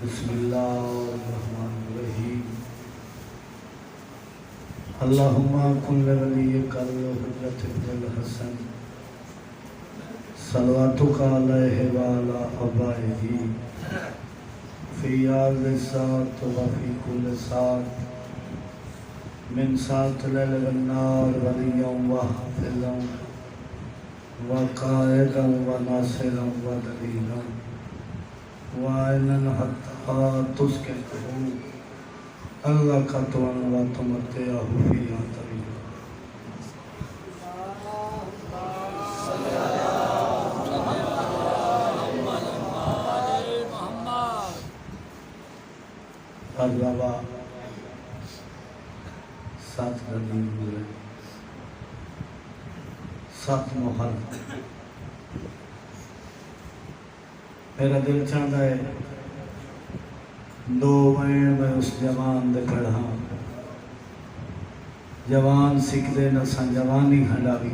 بسم اللہ الرحمن الرحیم اللہم کن لولیک الحجۃ ابن الحسن صلواتک علیہ وعلی آبائہ فی هذه الساعة وفی کل ساعة من ساعة الليل والنهار وليا وحافظا وقائدا وناصرا ودليلا وعينا حتى تسكنه اللقة وتمتعه فيها طويلا. الروا سات ردیم ہوئے سات محرم. میرا دل چاہتا ہے دو مہین میں اس جوان دے کھڑا جوان سکھ دے نساں جوانی ہنڈا بھی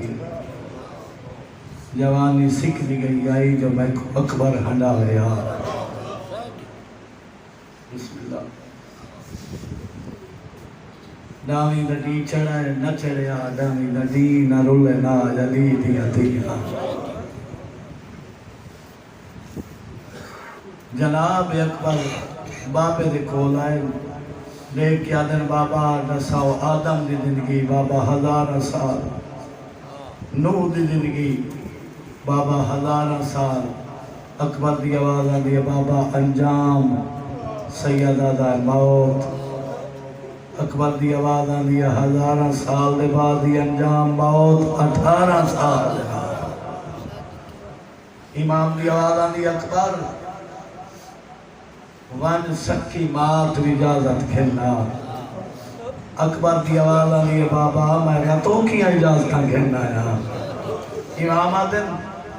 جوانی سکھ دی گئی آئی جو میں اکبر ہنڈا گیا. بسم اللہ. ڈامی نڈی چڑھائے نہ چڑھیا ڈامی نڈی نہ رولے نہ جلی دیا دیا. جناب اکبر بابے دے کھول آئے دیکھ کے آدن بابا نساو آدم دی زندگی بابا 1000 سال نوح دی زندگی بابا 1000 سال. اکبر دی آواز آدھی بابا انجام سیدہ موت. اکبر دی آواز آدھی 1000 سال دے بعد دی انجام موت 18 سال. امام دی آواز آدھی اکبر ون سکی مات بھی اجازت کھلنا. اکبر دی آواز آدھی بابا میں تو کیا اجازتاں کھلنا ہے. امام آدم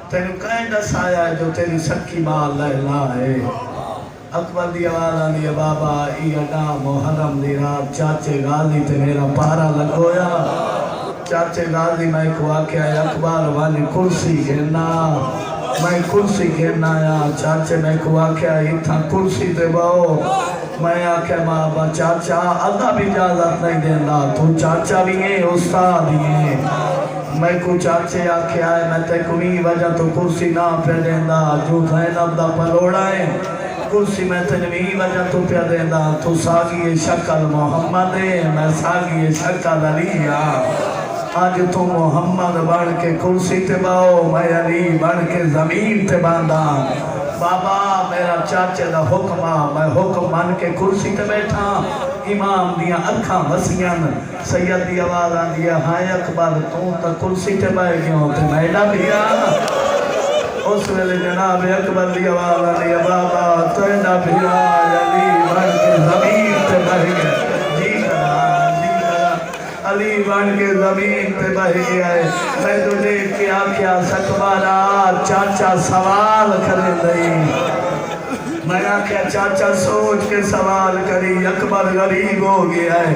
تیرے کہیں دس آیا ہے جو تیری سکی مات لہلا ہے. اکبر دی آواز آدھی بابا ای اڈا محرم دی رات چاچے غازی تے میرا پارا لگویا. چاچے غازی میں کو آکے آئے اکبر والی کرسی گھرنا میں کرسی گھرنا آیا. چاچے میں کو آکے آئے اتھا کرسی دے باؤ. میں آکے بابا چاچا اللہ بھی اجازت نہیں دینا تو چاچا بھی ہیں استاد بھی ہیں. میں کو چاچے آکے آئے میں تے کنی وجہ تو کرسی نہ پہ دینا جو زینب دا پلوڑا ہے کرسی میں تنوی وجہ تو پیا دینا تو ساگی شکل محمد ہے میں ساگی شکل علی. آج تو محمد بڑھ کے کرسی تے باؤ میں علی بڑھ کے زمین تے باندھا. بابا میرا چاچے دا حکم میں حکم مان کے کرسی تے بیٹھا. امام دیا اکھاں وسیان سید دی آواز آن دیا ہائے اکبر تو تا کرسی تے بائے گیوں تے میڈا بھیا. اس ویلے جناب اکبر دی آواز آن دیا بابا تیڈا بھیا علی بڑھ کے زمین تے بہ گئے. علی بن کے زمین پہ بہ گیا ہے. میں تو دیکھ کے آکھیا سکبارا چاچا سوال کرے دئی. میں آکھیا چاچا سوچ کے سوال کری. اکبر غریب ہو گیا ہے.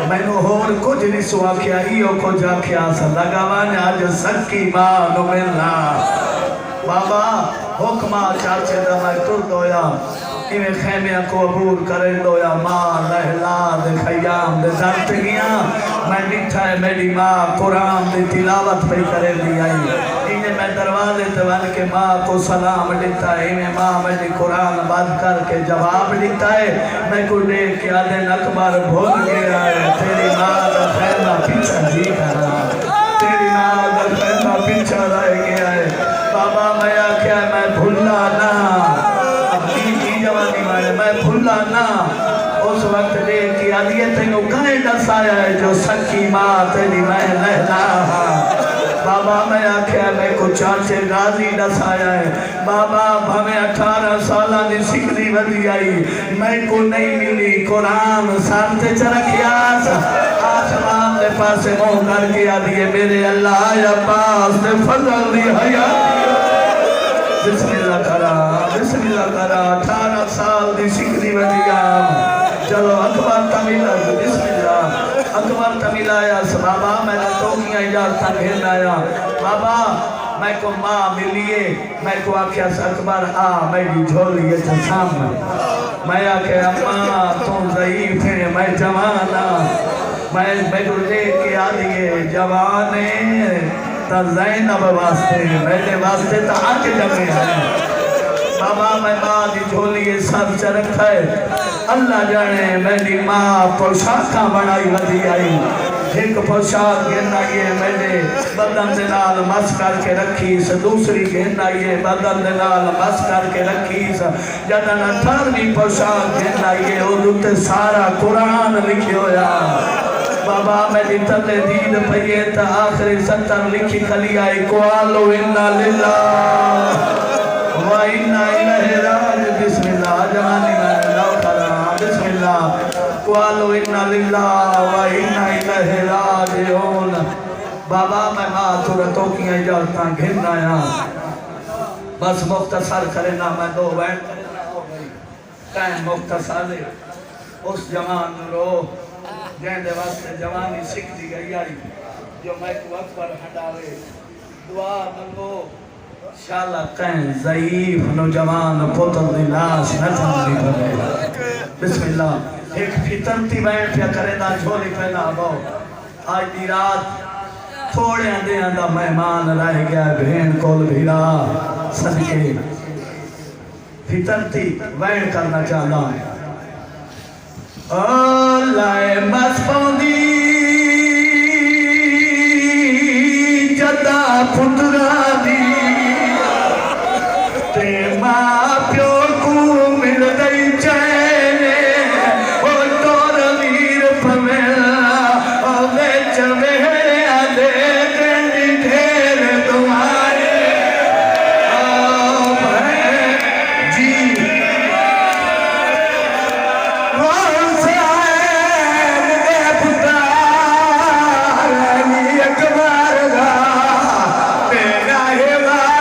میں نے ہور کچھ نہیں سو آکھیا ایو کچھ آکھیا سا لگاوان آج سکی ماں نو ملنا. بابا حکمہ چاچے دا میں تر دویا انہیں خیمیاں کو عبور کرے دویا ماں لہلا دے خیام دے دانت گیا. میں ڈٹھا ہے میری ماں قرآن دے تلاوت پہ کرے دی آئی. انہیں میں دروازے توان کے ماں کو سلام ڈٹھا ہے. انہیں ماں میری قرآن بات کر کے جواب ڈٹھا ہے. میں کو دیکھ کے آدھے اکبر بھول گیا ہے. تیری ماں دا خیمہ پیچھا جی کرا تیری ماں دا خیمہ پیچھا رہ گیا ہے. بابا میں آکھیا میں بھولا نا اپنی جوانی میں بھولا نا. اس وقت دیکھ کے آدھیے تینوں کہیں دس آیا ہے جو سکی ماں تیری میں لہلا. بابا میں آکھیا میں کو چاچے غازی دس آیا ہے. بابا ہمیں 18 سالہ دی سکھری ودی آئی. میں کو نہیں ملی قرآن سانتے چرکیا آسمان دے پاسے موں کر کے آدھیے میرے اللہ یا پاس دے فضل دی حیات. بسم اللہ کرا بسم اللہ کرا 18 سال دی سکھری ودی آم. چلو اکبر تمیلہ بسم اللہ اکبر تمیلہ آیا. بابا میں نے تو کیا اجازتہ گھرنا آیا. بابا میں کو ماں ملیے میں کو آکھیا اکبر آ میری جھولی ہے سامنے میں آکھیا اماں تم ضعیف ہیں میں جوانا میں کو دیکھ کے آدھیے جوانے تا زینب واسطے میرے واسطے تا آکے جمعے ہیں بابا میں ماں دی جھولی سب چرکھا ہے اللہ جانے میری ماں پوشاکاں بنائی ودی آئی ایک پوشاک گھننا یہ میرے بدن دنال مس کر کے رکھی سے دوسری گھننا یہ بدن دنال مس کر کے رکھی سے جدن 18ویں پوشاک گھننا یہ اردو سارا قرآن لکھی ہویا بابا میری تلے دید پہیے تا آخری 70 لکھی کلی آئی قوالو انہا للہ وَإِنَّا إِلَيْهِ رَاجِعُونَ بسم اللہ جوانی میں اللہ کرام بسم اللہ قَالُوا إِنَّا لِلَّهِ وَإِنَّا إِلَيْهِ رَاجِعُونَ بابا میں ماں صورتوں کی اجازتاں گھن آیا بس مختصر کرنا میں 2 وین کرنا ہو گئی ٹائم مختصر ہے اس جوان رو جہاں دے واسطے جوانی سکھ دی گئی آئی جو میں کو اکبر ہٹاوے دعا منگو شالا کہیں ضعیف نوجوان پوتل دی لاش نچن دی بھلے بسم اللہ ایک فیتنتی بین پیا کرے دا جھولی پہنا باؤ آج دی رات تھوڑے اندے اندہ مہمان رہ گیا بھین کول بھیرا صدقے فیتنتی بین کرنا چاہتا ہے اللہ مسپوندی جدہ پترہ دی ماں پیو کو مل گئی چینے او تور ویر پمیلا او بیچ میں آدھے دن ڈھیر دعائے جی رون سے آئے دے پتار علی اکبر گا تیرا ہے والدہ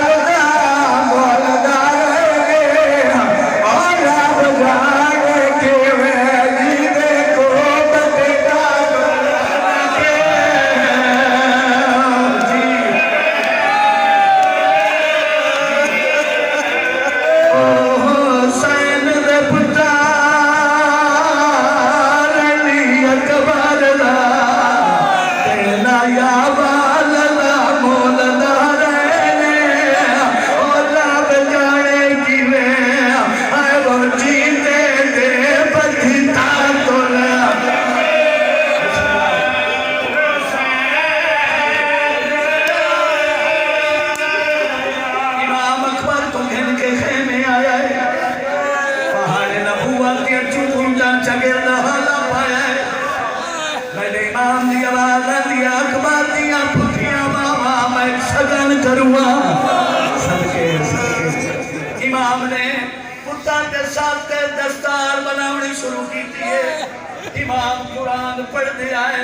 امام نے پتہ کے ساتھ دستار بناوڑی شروع کی تھی امام قرآن پڑھ دیا ہے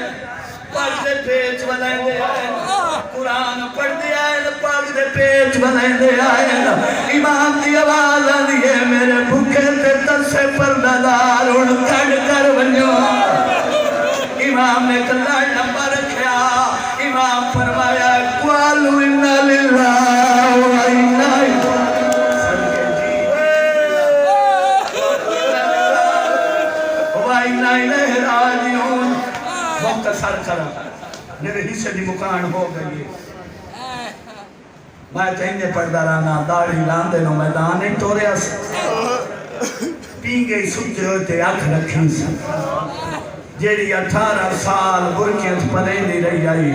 پڑھ دے پیچ بنائیں دے آئے قرآن پڑھ دیا ہے پڑھ دے پیچ بنائیں دے آئے امام دی آواز آدھئے میرے بھوکے تے تسے پردہ دار اڑ کڑ کر بنیو امام نے کلہ نمبر رکھیا امام فرمایا قَالُوا إِنَّا لِلَّهِ وَإِنَّا إِلَيْهِ رَاجِعُونَ مختصر کرا میرے حصے دی مکان ہو گئی میں چاہیے پڑھدا رہنا داڑھی لاندے نو میدان نہیں توڑیا پینگے سجے ہوتے آنکھ رکھی سی جیڑی 18 سال برکیت پڑھیں دی رہی آئی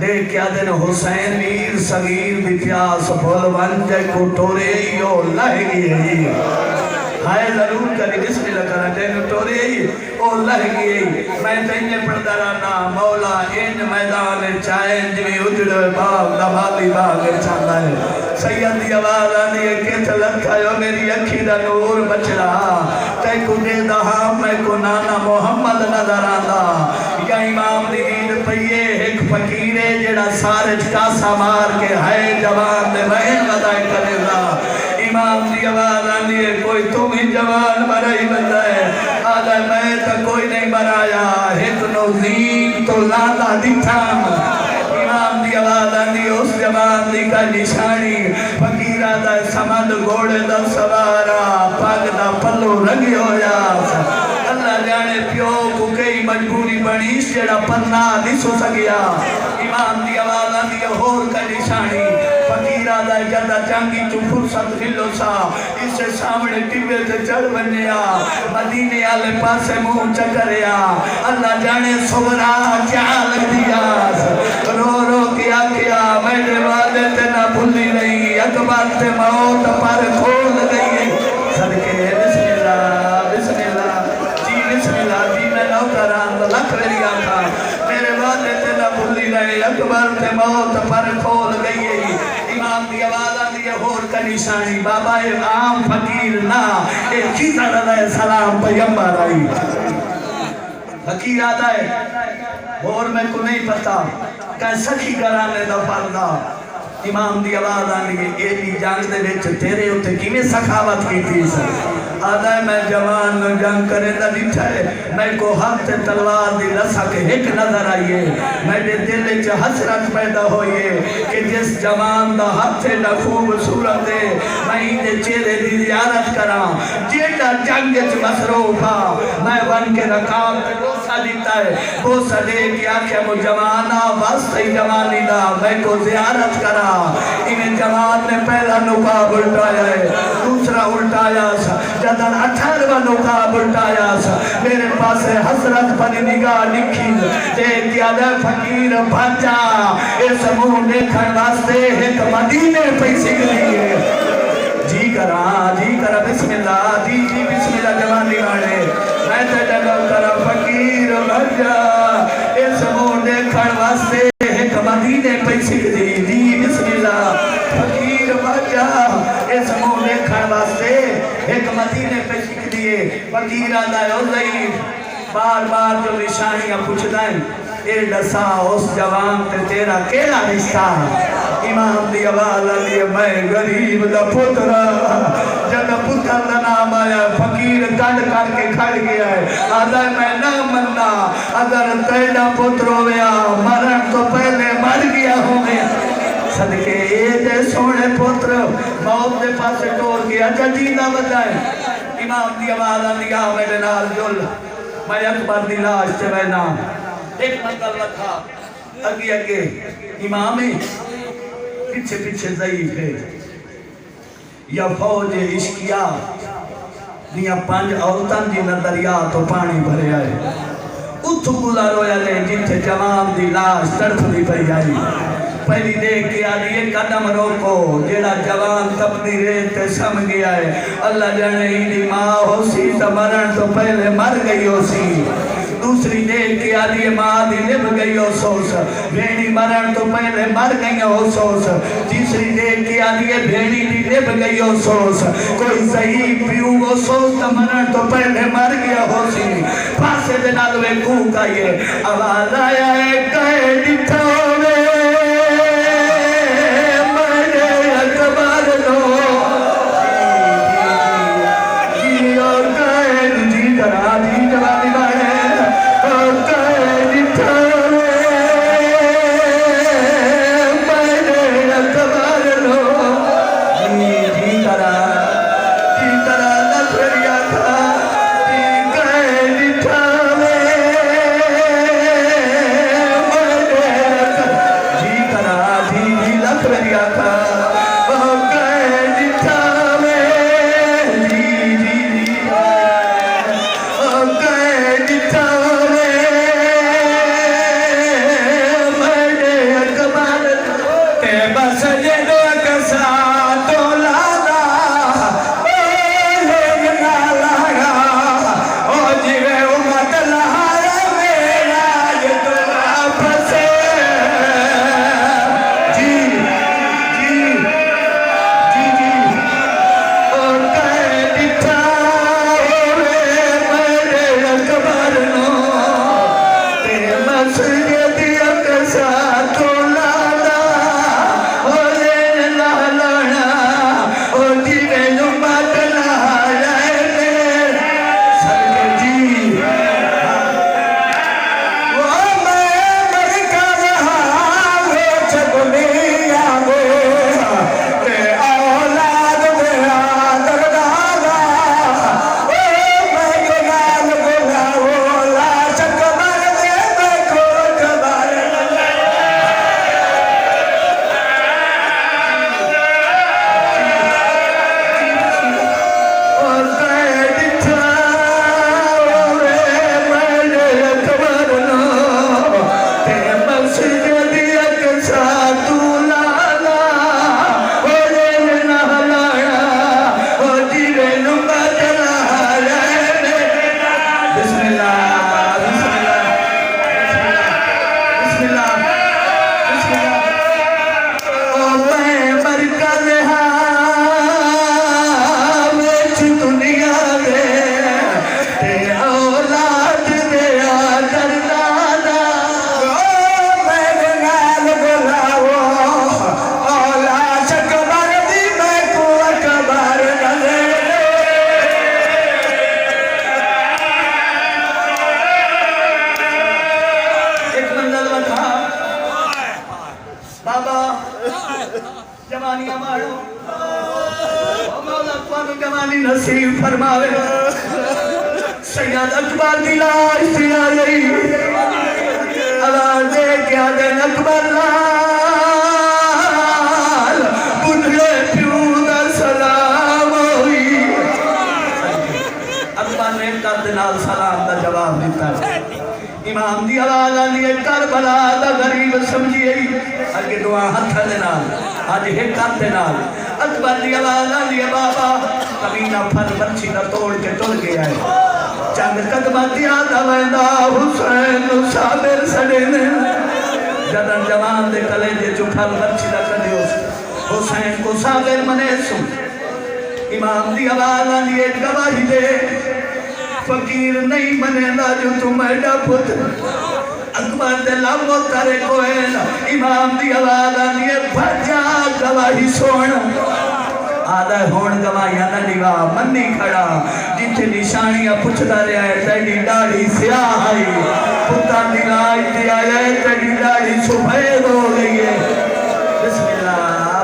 دیکھ کیا دن حسین میر صغیر دی پیاس بھول ونجے کو ٹورے یو لہ گئی ہے ہائے ضرور کری بسم اللہ کرا دین ٹورے او لہ گئی میں تینے پڑھدا رہنا مولا ان میدان چائن جوی اجڑ باغ دبالی باغ چاہتا ہے سید دی آواز آنی ہے کہت لکھا یو میری اکھی دا نور بچ رہا تے کو دے دہا میں کو نانا محمد نظر آندا یا امام دی دید پئیے ایک فقیرے جڑا سارج کاسا مار کے ہے جوان دے بہن بدائے کرے گا امام دی آواز آنی ہے کوئی تم ہی جوان مرائی بندہ ہے آدھا میں تا کوئی نہیں مرایا ایک نوزین تو لالا دیتھا امام دی آواز آندی اس جوان دی کا نشانی فقیرہ دا سمند گھوڑے دا سوارا پاگ دا پلو رنگی ہو جا اللہ جانے پیو کو کئی مجبوری بنی جڑا پننا نہیں سو سکیا امام دی آواز آندی ہور کا نشانی فقیرہ دا جدہ جنگی چو فرصت ہلو سا اس سے سامنے ٹبے سے چڑھ بنیا مدینے آلے پاسے منہ چکریا اللہ جانے صبرا کیا لگ دیا رو رو کیا میرے وعدے تے نہ بھولی نہیں اکبر تے موت پر کھول گئی صدقے بسم اللہ جی بسم اللہ جی میں نوکران لکھ رہیا تھا میرے وعدے تے نہ بھولی نہیں اکبر تے موت پر کھول گئی امام دی آواز آندی ہور کا نشانی بابا عام فقیر نہ ایک خضر علیہ السلام پیغمبر آئی فقیر آتا ہے اور میں کو نہیں پتا کہ سخی کرانے دا پردہ امام دی آواز آنی ہے اے بھی جنگ دے وچ تیرے ہوتے کی میں سخاوت کی تھی سر آدھا ہے میں جوان جنگ کرے دا دیٹھا ہے میں کو ہاتھ تلوار دی رسا کے ایک نظر آئیے میں دے دل وچ حسرت پیدا ہوئیے کہ جس جوان دا ہاتھ دا خوبصورت ہے میں ہی دے چہرے دی زیارت کرا جیڑا جنگ وچ مصروفا میں ون کے رکاب تے بوسا دیتا ہے بوسا دے کیا کہ وہ جوانا واسطے جوانی دا میں کو زیارت کرا انہیں جوان نے پہلا نقاب الٹایا ہے دوسرا الٹایا سا جدن 18واں نقاب الٹایا سا میرے پاس حسرت پر نگاہ لکھی دیکھ کیا دے فقیر بچا اس منہ دیکھن واسطے ایک مدینے پہ سکھ لیے جی کرا بسم اللہ جی بسم اللہ جوانی والے میں تے جگہ کرا فقیر بچا اس منہ دیکھن واسطے ایک مدینے پہ سکھ دی بسم اللہ فقیر بچا اس منہ دیکھن واسطے ایک مدینے پہ سکھ دیے فقیر آدھائے او ضعیف بار بار جو نشانیاں پوچھ دائیں اے ڈسا اس جوان تے تیرا کیلا رشتہ امام دی آواز آلی میں غریب دا پترا جب پتر دا نام آیا فقیر کڑ کے کھڑ گیا ہے آدھا میں نہ مننا اگر تیڑا پتر ہویا مرن تو پہلے مر گیا ہوئے صدقے اے دے سونے پتر موت دے پاسے ٹور گیا جدیدہ بتائیں امام دی آواز آلی میرے نال جل میں اکبر دی لاش سے بینا ایک منگل رکھا اگے امام پیچھے ضعیف ہے یا فوج عشقیہ دیا 5 عورتان جی دریا تو پانی بھرے آئے اتھو گزارو یا لے جنتے جوان دی لاش تڑپ دی پہی آئی پہلی دیکھ کے آدھی یہ قدم روکو جیڑا جوان تپنی ریتے سم گیا ہے اللہ جانے ہی دی ماں ہو سی تو مرن تو پہلے مر گئی ہو سی دوسری دیکھ کے آدھی ماں دی لب گئی ہو سوس بھینی مرن تو پہلے مر گئی ہو سوس تیسری دیکھ کے آدھی بھینی دی لب گئی ہو سوس کوئی صحیح پیو ہو سوس تو مرن تو پہلے مر گیا ہو سی پاسے دنالوے کوک آئیے آواز آیا ہے کہے ڈٹھا ہوئے جوانیاں مارو مولا تمہارو جوانی نصیب فرماوے سید اکبر دی لاش تے آئی آواز دے کے آدن اکبر لال بڑھے پیو دا سلام ہوئی اکبر نے کردنال سلام دا جواب دیتا ہے امام دی آواز آلیے کربلا دا غریب سمجھیے اگے دعا ہتھا دینال آج ایک کر دینال اکبر دی آواز آلیے بابا کمینہ پھر برچی نہ توڑ کے ٹر گیا ہے چند قدمہ دیا دا ویندہ حسین صابر سڑینے جدن جوان دے کلے جے جو پھل برچی نہ کر دیو حسین کو صابر منے سن امام دی آواز آلیے گواہی دے فقیر نہیں منے نا جو تم ایڈا پت اکبر دے لامو تارے کوئے امام دی آواز آلیے بھجا گواہی سوڑ آدھا ہون گواہیاں نہ دیوا منی کھڑا جتے نشانیاں پچھتا رہا ہے تیڑی ڈاڑی سیاہ آئی پتا دلائی تے آیا ہے تیڑی ڈاڑی سفید ہو گئی ہے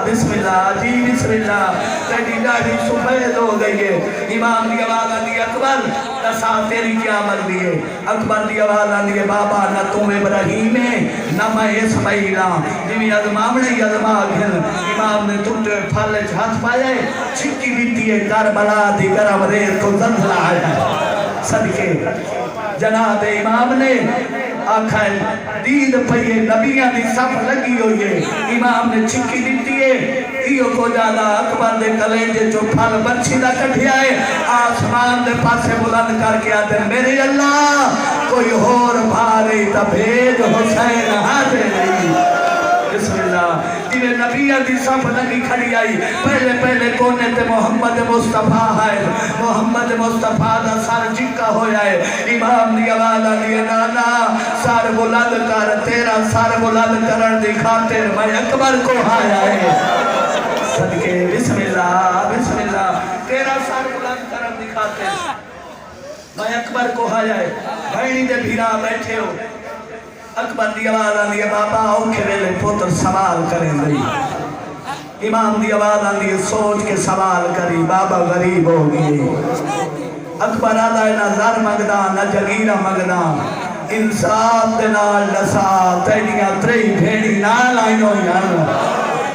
بسم اللہ جی بسم اللہ تیڑی ڈاڑی سفید ہو گئی ہے امام دی آواز آندی اکبر نسا تیری کیا مرضی ہے اکبر دی آواز آندی ہے بابا نہ تم ابراہیم ہے نہ میں اسماعیلہ جمی ازمام نہیں ازما گھن امام نے ٹوٹے پھل ہاتھ پائے چھکی دیتی ہے کربلا دی گرم ریت کو زلزلہ آیا صدقے جناب امام نے آکھائے دید پہیے نبیاں دی صف لگی ہوئی ہے امام نے چھکی دیتی ہے ایو کو جانا اکبر دے کلیجے جو پھل برچی نہ کٹھی آئے آسمان دے پاسے بلند کر کے آتے ہیں میرے اللہ کوئی اور بھارے تبھیج حسین حاضر نہیں بسم اللہ جنہیں نبیہ دی صف لگی کھڑی آئی پہلے کونے تے محمد مصطفیٰ ہے محمد مصطفیٰ دا سار جکا ہو جائے امام دی آواز آلیے نانا سار بلند کر تیرا سار بلند کرن دی خاطر میں اکبر کو آیا ہے صدقے بسم اللہ تیرا سار بلند کرن دی خاطر میں اکبر کو آیا ہے بھائنی دے بھیرا بیٹھے ہو اکبر دی آواز آندی ہے بابا اوکھے ویلے پوتر سوال کریں گئی امام دی آواز آندی ہے سوچ کے سوال کری بابا غریب ہو گئی اکبر آدھا ہے نہ زر مگدہ نہ جگیرہ مگدہ انصاف دنال نسا تیڑیاں تری بھیڑی نال آئینو یار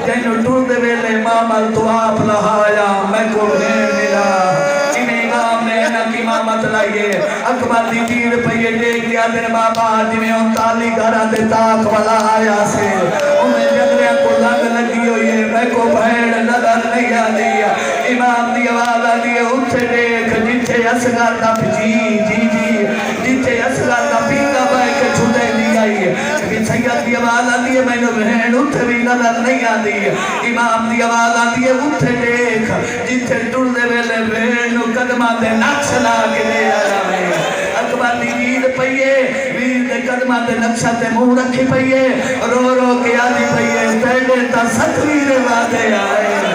جنہوں ٹور دے ویلے ماما تو آپ لہایا میں کو بھیڑ ملا امام نے انہاں کی مامت لائیے اکبر دی دیر پہیے دیکھ دیا دن بابا جنہیں انتالی گھرہ دے تاک والا آیا سے انہیں جگرے کو لگ لگی ہوئی ہے میں کو بھیڑ نظر نہیں آدھی امام دی آواز آدھی ہے اٹھے دیکھ جیتے اسگر دا جی جیتے اسگر دا پینگا بھائی کے چھوٹے دی آئی ہے سید دی آواز آدھی ہے میں نے بھیڑ اٹھے بھی نظر نہیں آدھی امام دی آواز آدھی ہے اٹھے دیکھ جیتے ٹر دے ویلے بھیڑ قدمہ دے نقش لا کے لے آیا میں اکبر دی وید پئیے وید دے قدمہ دے نقشہ تے منہ رکھی پئیے رو رو کے آدھی پئیے تیڑے تا ستویر وعدے آئے